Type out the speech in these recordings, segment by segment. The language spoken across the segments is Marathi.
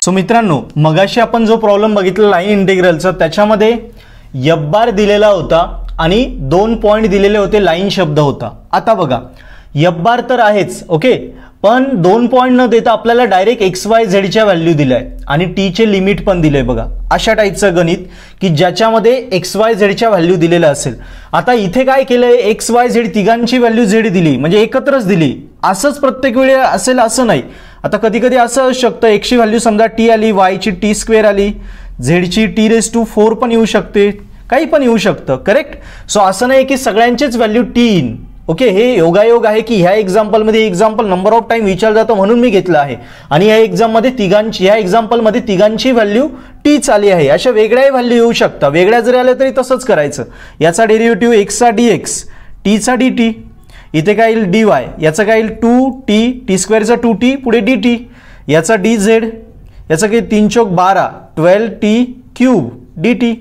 सो मित्रांनो, मगाशी आपण जो प्रॉब्लेम बघितला लाईन इंटिग्रलचा, त्याच्यामध्ये एफ बार दिलेला होता आणि 2 पॉइंट दिलेले होते, लाईन शब्द होता. आता बघा एफ बार तर आहेच ओके, पण 2 पॉइंट न देता आपल्याला डायरेक्ट एक्स वाय झेडच्या व्हॅल्यू दिल्या आहे आणि टी चे लिमिट पण दिले. बघा अशा टाईपचं गणित की ज्याच्यामध्ये एक्स वाय झेडच्या व्हॅल्यू दिलेल्या असेल. आता इथे काय केलंय, एक्स वाय झेड तिघांची व्हॅल्यू झेड दिली म्हणजे एकत्रच दिली. असंच प्रत्येक वेळी असेल असं नाही. आता कधी कधी असं असू शकतं, एक्सची व्हॅल्यू समजा टी आली, वायची टी स्क्वेअर आली, झेडची t⁴ पण येऊ शकते, काही पण येऊ शकतं. करेक्ट. सो असं नाही की सगळ्यांचेच व्हॅल्यू टी इन. ओके, हे योगायोग आहे की ह्या एक्झाम्पलमध्ये एक्झाम्पल नंबर ऑफ टाइम विचारलं जातं म्हणून मी घेतलं आहे आणि या एक्झाम्पलमध्ये तिघांची व्हॅल्यू टीच आली आहे. अशा वेगळ्या व्हॅल्यू येऊ शकतात. वेगळ्या जरी आल्या तरी तसंच करायचं. याचा डेरिव्हेटिव्ह एक्सचा dx, टीचा dt, इथे काय येईल dy, याचं काय येईल 2t, t² 2t, पुढे dt, याचा dz, याचं काय 3 चौक 12, 12t³ dt.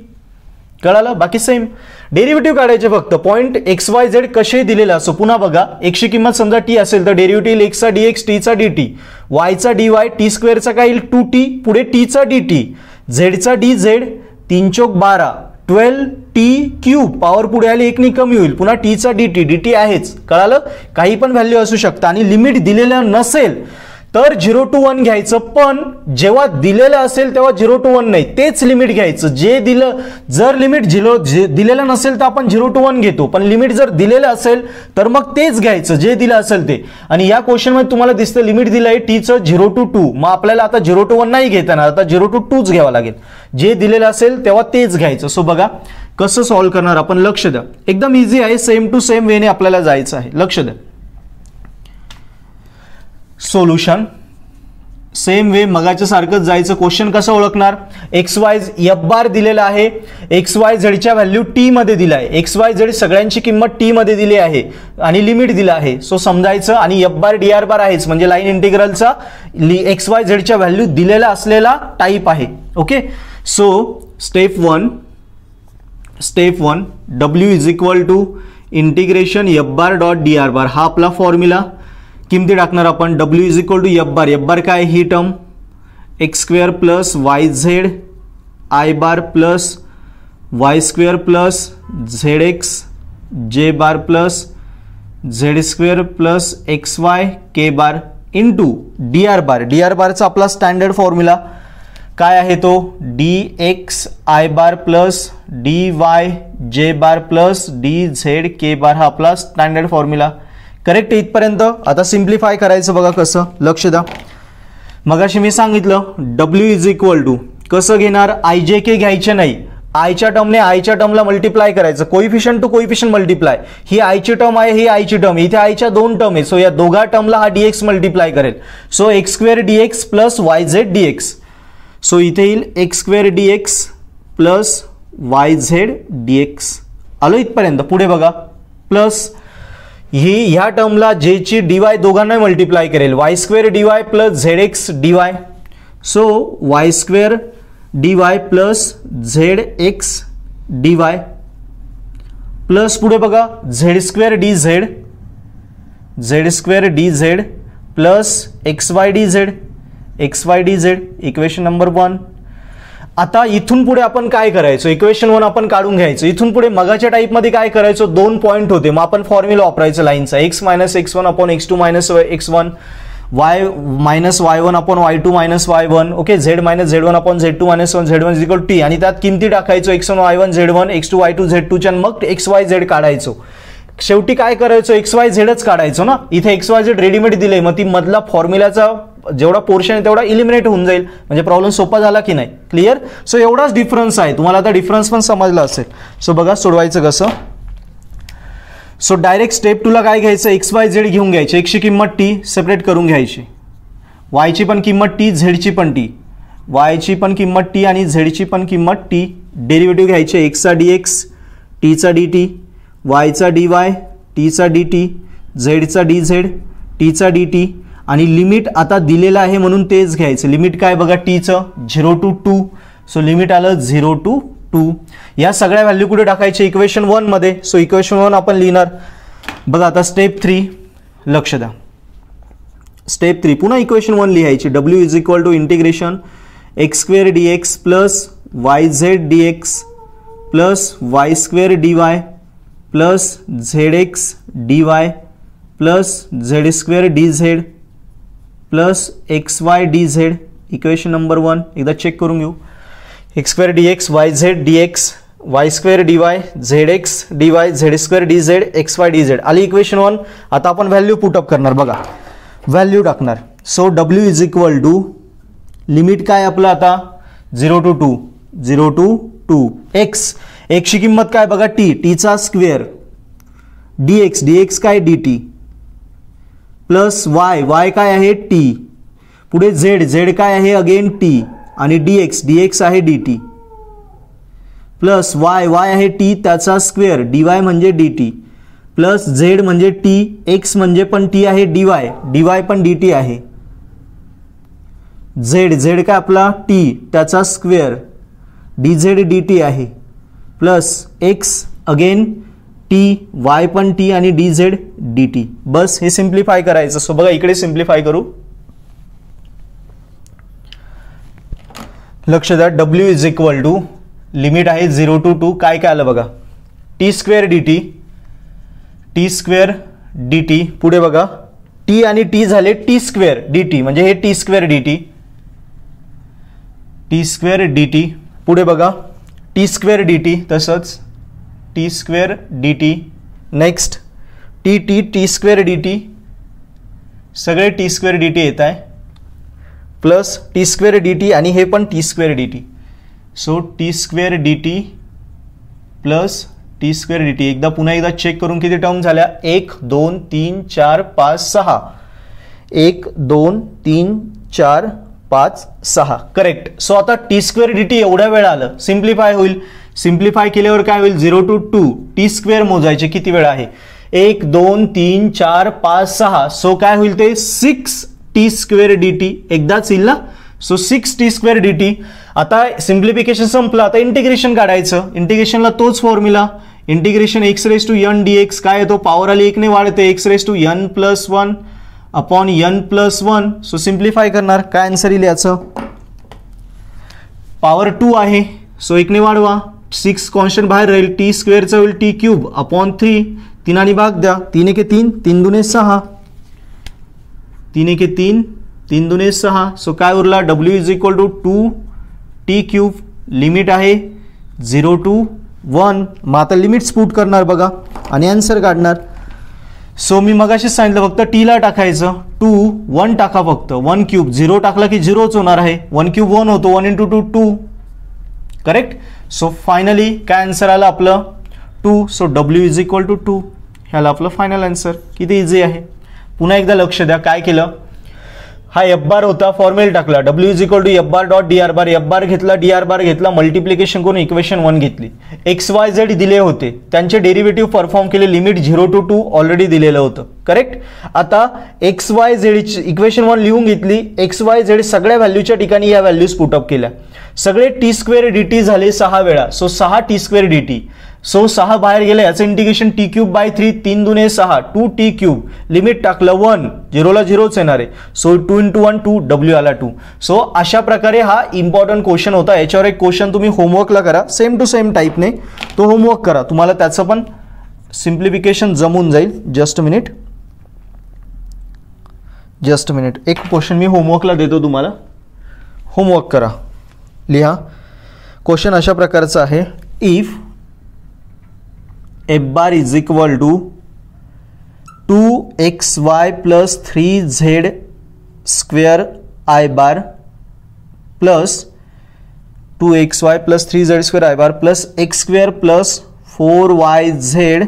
कळालं. बाकी सेम डेरिव्हेटिव्ह काढायचे फक्त. पॉइंट एक्स वाय झेड कसे दिलेले असो. पुन्हा बघा, एक्सची किंमत समजा टी असेल तर डेरिव्हेटिव्ह एक्सचा dx, टीचा dt, वायचा dy, t² काय येईल 2t, पुढे टीचा dt, झेडचा dz, 3 चौक 12, 12t³ पॉवर पुढे आली 1 नी कमी होईल, पुन्हा टीचा dt आहेच. कळालं. काही पण व्हॅल्यू असू शकतं आणि लिमिट दिलेलं नसेल तर 0 to 1 घ्यायचं, पण जेव्हा दिलेलं असेल तेव्हा 0 to 1 नाही, तेच लिमिट घ्यायचं. जे दिलं, जर लिमिट दिलेलं नसेल तर आपण 0 to 1 घेतो, पण लिमिट जर दिलेलं असेल तर मग तेच घ्यायचं जे दिलं असेल ते. आणि या क्वेश्चनमध्ये तुम्हाला दिसतं लिमिट दिलं आहे टीचं 0 to 2, मग आपल्याला आता 0 to 1 नाही घेता येणार, आता 0 to 2च घ्यावं लागेल. जे दिलेलं असेल तेव्हा तेच घ्यायचं. सो बघा कसं सॉल्व्ह करणार आपण, लक्ष द्या. एकदम इझी आहे, सेम टू सेम वेने आपल्याला जायचं आहे. लक्ष द्या. सोल्युशन सेम वे मगाच्या सारखंच जायचं. क्वेश्चन कसं ओळखणार, एक्स वाय एफ बार दिलेला आहे, एक्स वाय झेडच्या व्हॅल्यू टी मध्ये दिला आहे, एक्स वाय झेड सगळ्यांची किंमत टी मध्ये दिली आहे आणि लिमिट दिला आहे. सो समजायचं आणि F bar D R bar आहेच म्हणजे लाईन इंटिग्रलचा एक्स वाय झेडच्या व्हॅल्यू दिलेला असलेला टाईप आहे. Okay. So step one W is equal to integration F bar dot D R bar, हा आपला फॉर्म्युला. किमती टाकणार आपण. w is equal to F bar काय ही term x² plus yz i bar plus y² plus zx j bar plus z² plus xy k bar into D R बारचा आपला स्टँडर्ड फॉर्म्युला काय आहे तो dx i bar plus dy j bar plus dz k बार, हा आपला स्टँडर्ड फॉर्म्युला. करेक्ट इथपर्यंत. आता सिम्प्लिफाय करायचं. बघा कसं, लक्ष द्या. मगाशी मी सांगितलं w इज इक्वल टू कसं घेणार, ijk घ्यायचे नाही, आयच्या टर्मने आयच्या टर्मला मल्टिप्लाय करायचं, कोइफिशियंट टू कोइफिशियंट मल्टिप्लाय. ही आयची टर्म आहे, ही आयची टर्म, इथे आयच्या 2 टर्म आहे. सो या दोघा टर्मला हा dx मल्टिप्लाय करेल. So x² dx plus yz dx. So इथे येईल x² dx plus yz dx. आलो इथपर्यंत. पुढे बघा प्लस ही ह्या टर्मला जे ची dy दोघांना मल्टिप्लाय करेल, y² dy plus zx dy. So y² dy plus zx dy plus पुढे बघा z² dz plus xy dz equation number 1. आता इथून पुढे आपण काय करायचं, इक्वेशन 1 आपण काढून घ्यायचं. इथून पुढे मगाच्या टाईपमध्ये काय करायचं, 2 पॉईंट होते, मग आपण फॉर्म्युला वापरायचं लाईनचा, x minus x1 upon x2 minus x1, y minus y1 upon y2 minus y1. Okay. z minus z1 upon z2 minus z1 is equal t आणि त्यात किमती टाकायचो x1 y1 z1, x2 y2 z2 आणि मग xyz काढायचो. शेवटी काय करायचो, xyzच काढायचो ना. इथे xyz रेडीमेड दिले, मग ती मधला फॉर्म्युलाचा जेवढा पोर्शन आहे तेवढा इलिमिनेट होऊन जाईल. म्हणजे प्रॉब्लेम सोपा झाला की नाही. क्लिअर. सो एवढाच डिफरन्स आहे. तुम्हाला आता डिफरन्स पण समजला असेल. सो बघा सोडवायचं कसं. सो डायरेक्ट स्टेप 2 ला काय घ्यायचं, xyz घेऊन घ्यायचे, x ची किंमत t सेपरेट करून घ्यायची, y ची पण किंमत t, z ची पण t, y ची पण किंमत t आणि z ची पण किंमत t. डेरिव्हेटिव्ह घ्यायचे, x चा dx, t चा dt, y चा dy, t चा dt, z चा dz, t चा dt आणि लिमिट आता दिलेला आहे म्हणून तेच घ्यायचं. लिमिट काय बघा टीचं 0 to 2. सो लिमिट आलं 0 to 2. या सगळ्या व्हॅल्यू कुठे टाकायचे, इक्वेशन 1 मध्ये. सो इक्वेशन 1 आपण लिहिणार. बघा आता स्टेप 3, लक्ष द्या. स्टेप 3 पुन्हा इक्वेशन 1 लिहायची, w is equal to integration x square D x plus y z d x plus y square D y plus z x d y plus z square D z plus x y d z. Equation number 1 एकदा चेक करून घेऊ. X square D x y z d x y square D y z x d y z square D z x y d z आली इक्वेशन 1. आता आपण व्हॅल्यू पुटअप करणार बघा, व्हॅल्यू टाकणार. सो डब्ल्यू इज इक्वल टू लिमिट काय आपलं आता 0 to 2 0 to 2 एक्स एक्सची किंमत काय बघा टी टीचा स्क्वेअर डी एक्स काय डी टी प्लस वाय काय आहे टी पुढे झेड काय आहे अगेन टी आणि डी एक्स आहे डी टी प्लस वाय आहे टी त्याचा स्क्वेअर डी वाय म्हणजे डी टी प्लस झेड म्हणजे टी एक्स म्हणजे पण टी आहे डी वाय पण डी टी आहे. झेड काय आपला टी त्याचा square D Z D T आहे plus X again T Y पण टी आणि डी झेड डी टी. बस हे सिम्प्लिफाय करायचं. सो बघा इकडे सिम्प्लिफाय करू. लक्ष द्या डब्ल्यू इज इक्वल टू लिमिट आहे 0 to 2 काय आलं बघा टी स्क्वेअर डी टी पुढे बघा टी आणि टी झाले टी स्क्वेअर डी टी म्हणजे हे टी स्क्वेअर डी टी पुढे बघा टी स्क्वेअर डी टी तसंच T square d T next T square d T सगळे टी स्क्वेअर डी टी येत आहे plus T square d T आणि हे पण T square d T. So T square d T plus T square d T पुन्हा एकदा चेक करून किती टर्म झाल्या 1 2 3 4 5 6 1 2 3 4 5 6 करेक्ट. सो आता टी स्क्वेअर डी टी एवढ्या वेळा आलं सिम्प्लिफाय होईल. सिम्प्लिफाय केल्यावर काय होईल 0 to 2 टी स्क्वेअर मोजायचे किती वेळा आहे 1 2 3 4 5 6. सो काय होईल ते 6 टी स्क्वेअर डी टी एकदाच येईल ना. So 6 t square d t. आता सिम्प्लिफिकेशन संपलं आता इंटिग्रेशन काढायचं. इंटिग्रेशनला तोच formula integration x raise to n d x काय येतो पॉवर आली 1 ने वाढते x raise to n plus 1 upon n plus 1. So simplify करणार काय आन्सर येईल याचं पॉवर 2 आहे सो 1 ने वाढवा 6 कॉन्स्टंट बाहेर राहील टी स्क्वेअरचं होईल टी क्यूब अपॉन 3 3 आणि भाग द्या 3 1 3 3 2 6 3 1 3 3 2 6. सो काय उरला डब्ल्यू is equal to 2 t cube limit आहे 0 to 1. मग आता लिमिट्स पुट करणार बघा आणि आन्सर काढणार. सो मी मगाशीच सांगितलं फक्त टीला टाकायचं 2 1 टाका फक्त 1 क्यूब 0 टाकला की 0च होणार आहे 1 क्यूब 1 होतो 1 into 2 2 करेक्ट. सो फायनली काय आन्सर आलं आपलं 2. सो डब्ल्यू इज इक्वल टू 2 ह्याला आपलं फायनल आन्सर. किती इझी आहे. पुन्हा एकदा लक्ष द्या काय केलं हा एफ बार होता फॉर्म्युला टाकला डब्ल्यू is equal to F bar dot D R bar f bar घेतला डी आर बार घेतला मल्टिप्लिकेशन करून इक्वेशन 1 घेतली. एक्स वाय झेड दिले होते त्यांचे डेरिव्हेटिव्ह परफॉर्म केले लिमिट 0 to 2 ऑलरेडी दिलेलं होतं करेक्ट. आता एक्स वाय झेड इक्वेशन 1 लिहून घेतली एक्स वाय झेड सगळ्या व्हॅल्यूच्या ठिकाणी या व्हॅल्यूज पुटअप केल्या सगळे टी स्क्वेअर डी टी झाले 6 वेळा. So 6 t square d T. So 6 बाहेर गेले याचं integration T cube by 3 3 2 6 2 t cube limit टाकलं 1 0ला 0च येणार आहे. सो 2 into 1 2 डब्ल्यू आला 2. सो अशा प्रकारे हा इम्पॉर्टंट क्वेश्चन होता. याच्यावर एक क्वेश्चन तुम्ही होमवर्कला करा सेम टू सेम टाईपने तो होमवर्क करा तुम्हाला त्याचं पण सिम्प्लिफिकेशन जमून जाईल. जस्ट मिनिट एक क्वेश्चन मी होमवर्कला देतो तुम्हाला होमवर्क करा लिहा. क्वेश्चन अशा प्रकारचा आहे if f bar is equal to 2xy plus 3z square i bar plus 2xy plus 3z square i bar plus x square plus 4yz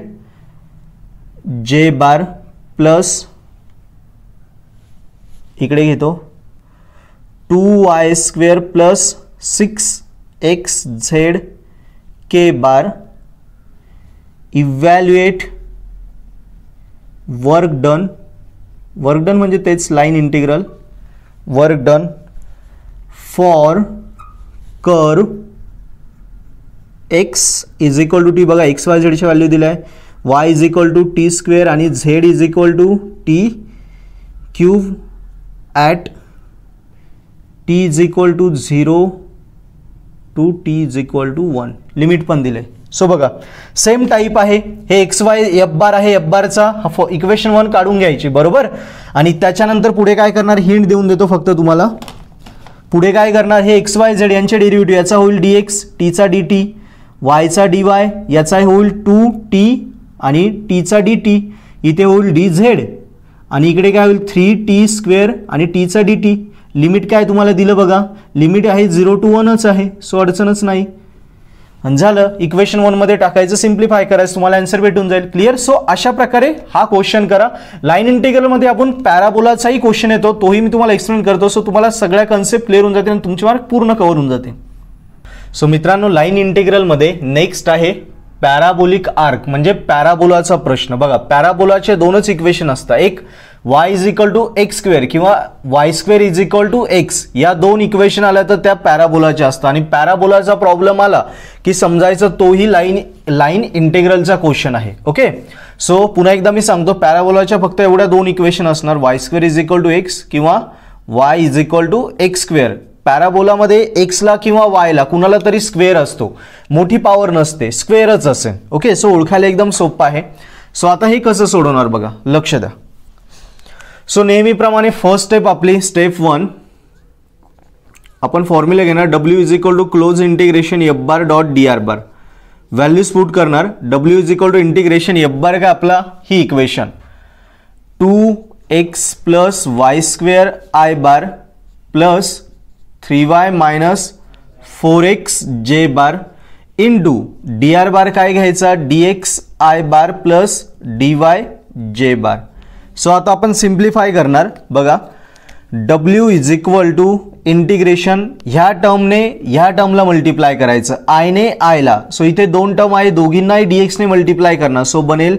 j bar plus इकडे घेतो 2y square plus 6xz k bar evaluate work done म्हणजे तेच line integral work done for curve x is equal to T बघा एक्स वाय झेडची व्हॅल्यू दिली आहे y is equal to t square आणि z is equal to t cube at t is equal to 0 to t is equal to 1, limit पण दिले. सो बघा सेम टाईप आहे हे एक्स वाय एफ बार आहे, एफ बारचा इक्वेशन 1 काढून घ्यायची बरोबर. आणि त्याच्यानंतर पुढे काय करणार, हिंट देऊन देतो फक्त तुम्हाला. पुढे काय करणार, हे एक्स वाय झेड यांचे डेरिव्हेटिव्ह, याचा होईल dx, t चा dt, y चा dy, याचा होईल 2t आणि t चा dt, इथे होईल dz आणि इकडे काय होईल 3t² आणि t चा dt. लिमिट काय तुम्हाला दिलं बघा, लिमिट आहे 0 to 1च आहे, सो अडचणच नाही. आणि झालं, इक्वेशन 1 मध्ये टाकायचं, सिम्प्लिफाय करायचं, तुम्हाला आन्सर भेटून जाईल. क्लिअर. सो अशा प्रकारे हा क्वेश्चन करा. लाईन इंटिग्रल मध्ये आपण पॅराबोलाचाही क्वेश्चन येतो, तोही मी तुम्हाला एक्सप्लेन करतो. सो तुम्हाला सगळ्या कन्सेप्ट क्लिअर होऊन जाते आणि तुमचे मार्क पूर्ण कव्हर होऊन जाते. सो मित्रांनो, लाईन इंटिग्रल मध्ये नेक्स्ट आहे पॅराबोलिक आर्क, म्हणजे पॅराबोलाचा प्रश्न. बघा पॅराबोलाचे दोनच इक्वेशन असतात, एक y is equal to x² किंवा y² is equal to x, या दोन इक्वेशन आल्या तर त्या पॅराबोलाच्या असतात. आणि पॅराबोलाचा प्रॉब्लेम आला की समजायचं तोही लाईन इंटिग्रलचा क्वेश्चन आहे. ओके. सो पुन्हा एकदा मी सांगतो, पॅराबोलाच्या फक्त एवढ्या दोन इक्वेशन असणार, y² is equal to x किंवा y is equal to x². पॅराबोलामध्ये x ला किंवा y ला कुणाला तरी स्क्वेअर असतो, मोठी पॉवर नसते, स्क्वेअरच असेल. ओके. सो ओळखायला एकदम सोपं आहे. सो आता हे कसं सोडवणार बघा, लक्ष द्या. सो नेहमीप्रमाणे फर्स्ट स्टेप आपली स्टेप 1, आपण फॉर्म्युला घेणार w is equal to close integration F bar dot D R bar. Values put करणार, w is equal to integration F bar काय आपला ही equation 2x plus y² i bar plus 3y minus 4x j bar into D R bar काय घ्यायचा dx i bar plus dy j bar. So आता आपण सिम्प्लिफाय करणार. बघा w is equal to integration, ह्या टर्मने ह्या टर्मला मल्टिप्लाय करायचं, आय ने आय ला. सो इथे दोन टर्म आहे, दोघींनाही dx ने मल्टिप्लाय करणार. सो बनेल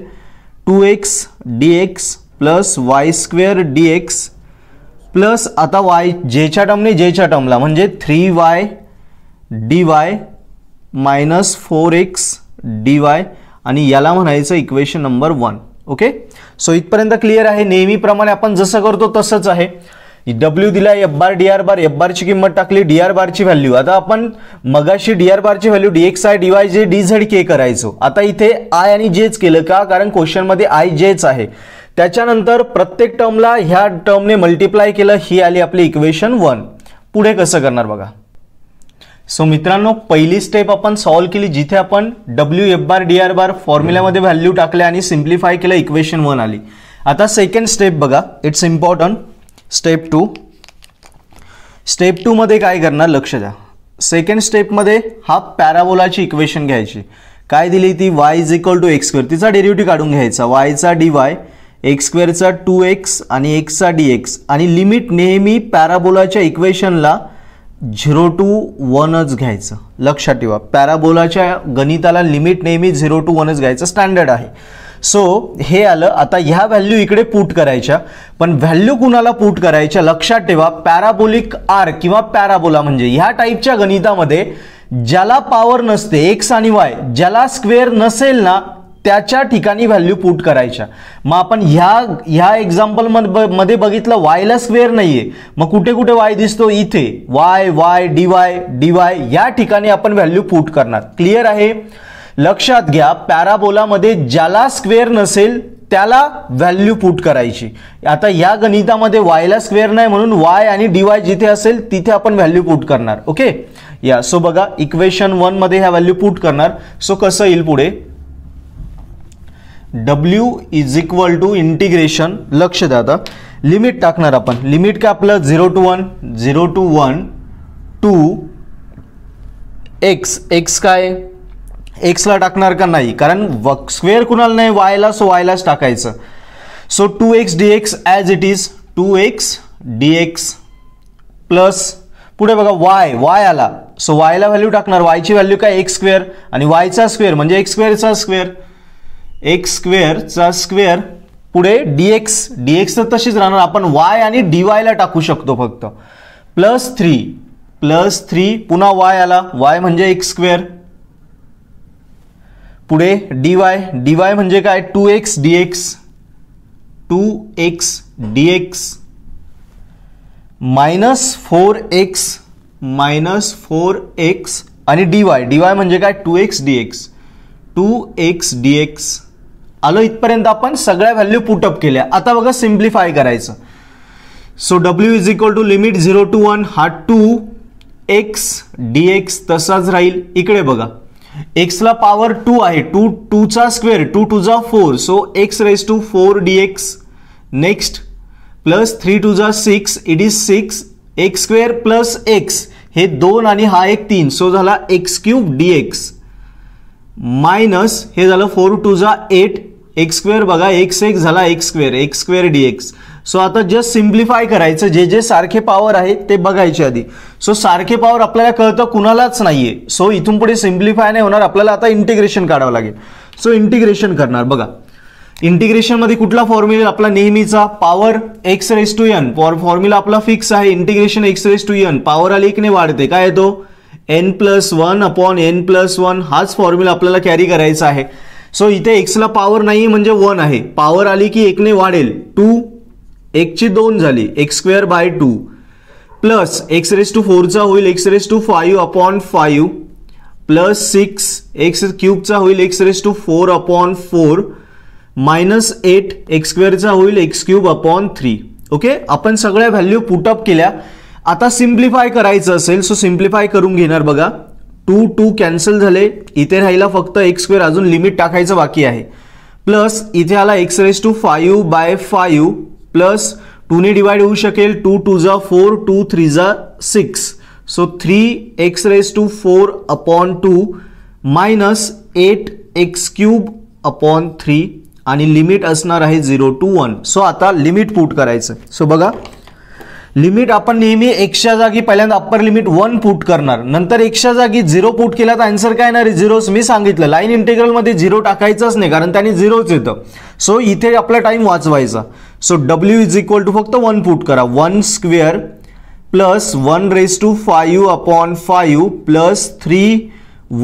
2x dx plus y² dx plus आता y जेच्या टर्मने जेच्या टर्मला म्हणजे 3y dy minus 4x dy आणि याला म्हणायचं इक्वेशन नंबर 1. ओके. सो इथपर्यंत क्लिअर आहे. नेहमीप्रमाणे आपण जसं करतो तसंच आहे. w दिला f bar D R bar, f बारची किंमत टाकली, डी आर बारची व्हॅल्यू. आता आपण मगाशी डी आर बारची value dxi dy j dz k करायचो. आता इथे आय आणि जेच केलं का, कारण क्वेश्चन मध्ये आय जेच आहे. त्याच्यानंतर प्रत्येक टर्मला ह्या टर्मने मल्टिप्लाय केलं, ही आली आपली इक्वेशन 1. पुढे कसं करणार बघा. सो मित्रांनो, पहिली स्टेप आपण सॉल्व्ह केली, जिथे आपण w F bar D R bar फॉर्म्युल्यामध्ये व्हॅल्यू टाकल्या आणि सिम्प्लिफाय केलं, इक्वेशन 1 आली. आता सेकंड स्टेप बघा, इट्स इम्पॉर्टंट. स्टेप 2. स्टेप 2 मध्ये काय करणार लक्ष द्या. सेकंड स्टेप मध्ये हा पॅराबोलाची इक्वेशन घ्यायची, काय दिली ती y is equal to x², तिचा डेरिव्हेटिव्ह काढून घ्यायचा, y चा dy, x² चा 2x आणि x चा dx. आणि लिमिट नेहमी पॅराबोलाच्या इक्वेशनला 0 to 1च घ्यायचं. लक्षात ठेवा, पॅराबोलाच्या गणिताला लिमिट नेहमी 0 to 1च घ्यायचं, स्टँडर्ड आहे. सो हे आलं. आता ह्या व्हॅल्यू इकडे पुट करायच्या, पण व्हॅल्यू कुणाला पुट करायच्या लक्षात ठेवा. पॅराबोलिक आर्क किंवा पॅराबोला म्हणजे ह्या टाईपच्या गणितामध्ये ज्याला पॉवर नसते x आणि y, ज्याला स्क्वेअर नसेल ना, त्याच्या ठिकाणी व्हॅल्यू पुट करायच्या. मग आपण ह्या एक्झाम्पल मध्ये बघितलं y ला स्क्वेअर नाहीये, मग कुठे कुठे y दिसतो, इथे y dy या ठिकाणी आपण व्हॅल्यू पुट करणार. क्लिअर आहे. लक्षात घ्या, पॅराबोलामध्ये ज्याला स्क्वेअर नसेल त्याला व्हॅल्यू पुट करायची. आता या गणितामध्ये y ला स्क्वेअर नाही म्हणून y आणि dy जिथे असेल तिथे आपण व्हॅल्यू पुट करणार. ओके. या सो बघा, इक्वेशन 1 मध्ये ह्या व्हॅल्यू पुट करणार. सो कसं येईल पुढे, w is equal to integration, लक्ष द्या, आता लिमिट टाकणार आपण. लिमिट काय आपलं 0 to 1 टू x काय x ला टाकणार का नाही, कारण स्क्वेअर कुणाला नाही y ला, सो y लाच टाकायचं. So 2x dx as it is 2x dx plus पुढे बघा y आला, सो y ला व्हॅल्यू टाकणार. y ची व्हॅल्यू काय x² आणि y चा स्क्वेअर म्हणजे x² चा स्क्वेअर, x² चा स्क्वेअर. पुढे dx तर तशीच राहणार, आपण y आणि dy ला टाकू शकतो फक्त. प्लस 3 पुन्हा y आला, y म्हणजे x². पुढे dy म्हणजे काय 2x dx -4x आणि dy म्हणजे काय 2x dx आलो इथपर्यंत आपण सगळ्या व्हॅल्यू पुटअप केल्या. आता बघा सिम्प्लिफाय करायचं. So w is equal to limit 0 to 1 हा 2x dx तसाच राहील. इकडे बघा x ला पॉवर 2 आहे, 2 चा स्क्वेअर 2 2 जा 4 so x raise to 4 dx. Next plus 3 2 जा 6 it is 6 x square plus x हे 2 आणि हा एक 3 सो झाला x क्यूब dx मायनस हे झालं 4 2 जा 8 x स्क्वेअर बघा x एक झाला x स्क्वेअर dx. सो आता जस्ट सिम्प्लिफाय करायचं. जे सारखे पॉवर आहे ते बघायचे आधी. सो सारखे पॉवर आपल्याला कळतं कुणालाच नाहीये. सो इथून पुढे सिम्प्लिफाय नाही होणार, आपल्याला आता इंटिग्रेशन काढावं लागेल. सो इंटिग्रेशन करणार बघा. इंटिग्रेशन मध्ये कुठला फॉर्म्युला आपला नेहमीचा power x raise to n formula आपला फिक्स आहे. Integration x raise to n power आली की नाही वाढते काय येतो n+1 अपॉन n+1 हाच फॉर्म्युला आपल्याला कॅरी करायचा आहे. सो इथे x ला पॉवर नाही म्हणजे 1 आहे, पॉवर आली की 1 ने वाढेल 2 1 ची 2 झाली x square by 2 plus x raise to 4 चा होईल x raise to 5 upon 5 plus 6 x cube चा होईल x raise to 4 upon 4 minus 8 x square चा होईल x क्यूब अपॉन 3. ओके आपण सगळ्या व्हॅल्यू पुटअप केल्या. आता सिम्प्लिफाय करायचं असेल सो सिम्प्लिफाय करून घेणार बघा. 2 2 कॅन्सल झाले, इथे राहिला फक्त x स्क्वेअर अजून लिमिट टाकायचं बाकी आहे. प्लस इथे आला x raise to 5 by 5 plus 2 ने डिवाइड होऊ शकेल 2 2 जा 4 2 3 जा 6 so 3x raise to 4 upon 2 minus 8x cube upon 3 आणि लिमिट असणार आहे 0 to 1. सो आता लिमिट पुट करायचं. सो बघा लिमिट आपण नेहमी x च्या जागी पहिल्यांदा अप्पर लिमिट 1 पुट करणार, नंतर x च्या जागी 0 पुट केला तर आन्सर काय येणार आहे 0. मी सांगितलं लाईन इंटिग्रल मध्ये 0 टाकायचंच नाही कारण त्याने 0च येतं. सो इथे आपला टाइम वाचवायचा. So w is equal to फक्त 1 पुट करा 1 square plus 1 raise to 5 upon 5 plus 3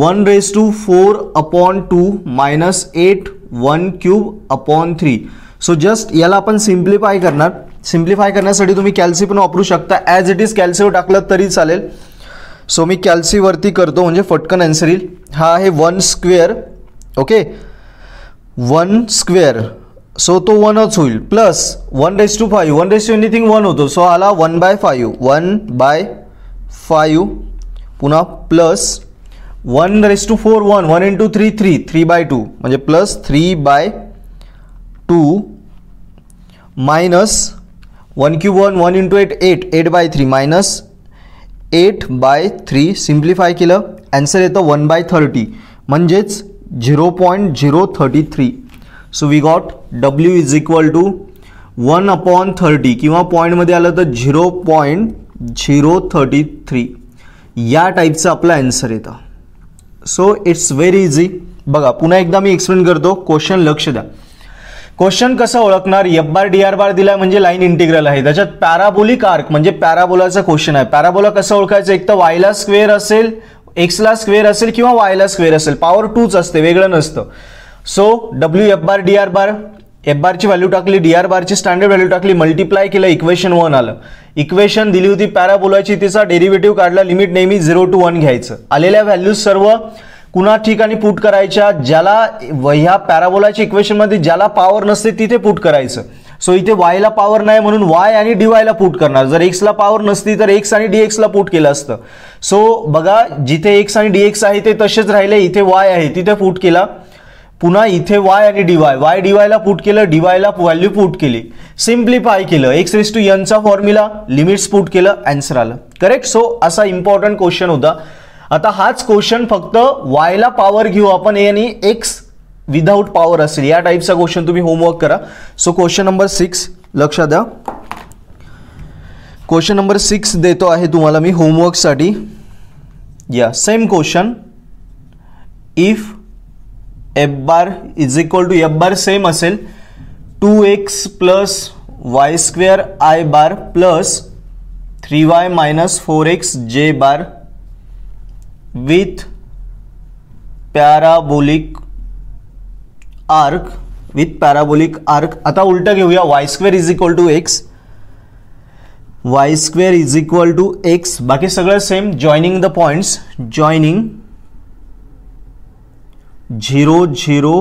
1 raise to 4 upon 2 minus 8 1 cube upon 3. So just याला आपण सिम्प्लिफाय करणार. सिम्प्लिफाय करण्यासाठी तुम्ही कॅल्सी पण वापरू शकता, ॲज इट इज कॅल्सीवर टाकलं तरी चालेल. सो मी कॅल्सीवरती करतो म्हणजे फटकन आन्सर येईल. हा आहे 1 स्क्वेअर ओके 1 स्क्वेअर सो तो 1च होईल plus 1 raise to 5 1 raise to anything 1 होतो सो आला 1/5 पुन्हा प्लस 1 रेज टू 4 1 1 इंटू 3 3/2 म्हणजे plus 3/2 minus 1 cube 1 into 8 8/3 minus 8/3 simplify केलं आन्सर येतं 1/30 म्हणजेच 0.033. So we got w is equal to 1/30 किंवा पॉईंटमध्ये आलं तर 0.033 या टाईपचं आपला आन्सर येतं. So it's very easy. बघा पुन्हा एकदा मी एक्सप्लेन करतो. क्वेश्चन लक्ष द्या. क्वेश्चन कसं ओळखणार f बार dr बार दिलाय म्हणजे लाईन इंटिग्रल आहे. त्याच्यात पॅराबोलिक आर्क म्हणजे पॅराबोलाचा क्वेश्चन आहे. पॅराबोला कसं ओळखायचं एक तर y ला स्क्वेअर असेल x ला स्क्वेअर असेल किंवा y ला स्क्वेअर असेल पॉवर 2च असते वेगळं नसतं. सो w f बार dr बार f बारची व्हॅल्यू टाकली dr बारची स्टँडर्ड व्हॅल्यू टाकली मल्टिप्लाय केलं इक्वेशन 1 आलं. इक्वेशन दिली होती पॅराबोलाची तिचा डेरिव्हेटिव्ह काढला लिमिट नेहमी 0 to 1 घ्यायचं. आलेल्या व्हॅल्यूज सर्व कुणा ठिकाणी पुट करायच्या ज्याला ह्या पॅराबोलाच्या इक्वेशन मध्ये ज्याला पॉवर नसते तिथे पुट करायचं. सो इथे y ला पॉवर नाही म्हणून y आणि dy ला पुट करणार. जर x ला पॉवर नसती तर x आणि dx ला पुट केलं असतं. सो बघा जिथे x आणि dx आहे ते तसेच राहिले, इथे y आहे तिथे पुट केला. पुन्हा इथे y आणि dy y dy ला पुट केलं dy ला व्हॅल्यू पुट केली सिम्प्लिफाय केलं x रेज टू n चा फॉर्म्युला लिमिट्स पुट केलं आन्सर आलं करेक्ट. सो असा इम्पॉर्टंट क्वेश्चन होता. आता हाच क्वेश्चन फक्त y ला पॉवर घेऊ आपण आणि x विदाउट पॉवर असेल या टाईपचा क्वेश्चन तुम्ही होमवर्क करा. सो क्वेश्चन नंबर 6 लक्षात द्या. क्वेश्चन नंबर 6 देतो आहे तुम्हाला मी होमवर्कसाठी. या same question if f bar is equal to f bar same असेल 2x plus y square i bar plus 3y minus 4x j bar with parabolic arc आता उलट घेऊया y square is equal to x y square is equal to x, बाकी सगळं same. Joining the points, joining 0 0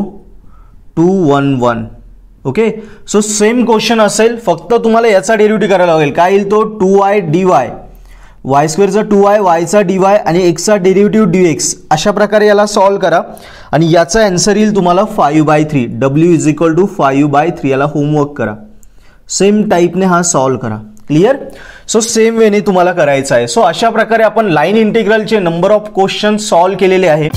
2 1 1. Okay, so same question असेल, फक्त तुम्हाला याचा डेरिव्हेटिव्ह करायला लागेल. काय येईल तो 2y dy, वाय स्क्वेअरचा 2y, वायचा dy आणि एक्सचा डेरिव्हेटिव्ह dx. अशा प्रकारे याला सॉल्व करा आणि याचा आन्सर येईल तुम्हाला 5/3. w is equal to 5/3. याला होमवर्क करा, सेम टाईपने हा सॉल्व करा. क्लिअर? सो सेम वेने तुम्हाला करायचं आहे. सो अशा प्रकारे आपण लाईन इंटिग्रलचे नंबर ऑफ क्वेश्चन सॉल्व केलेले आहे.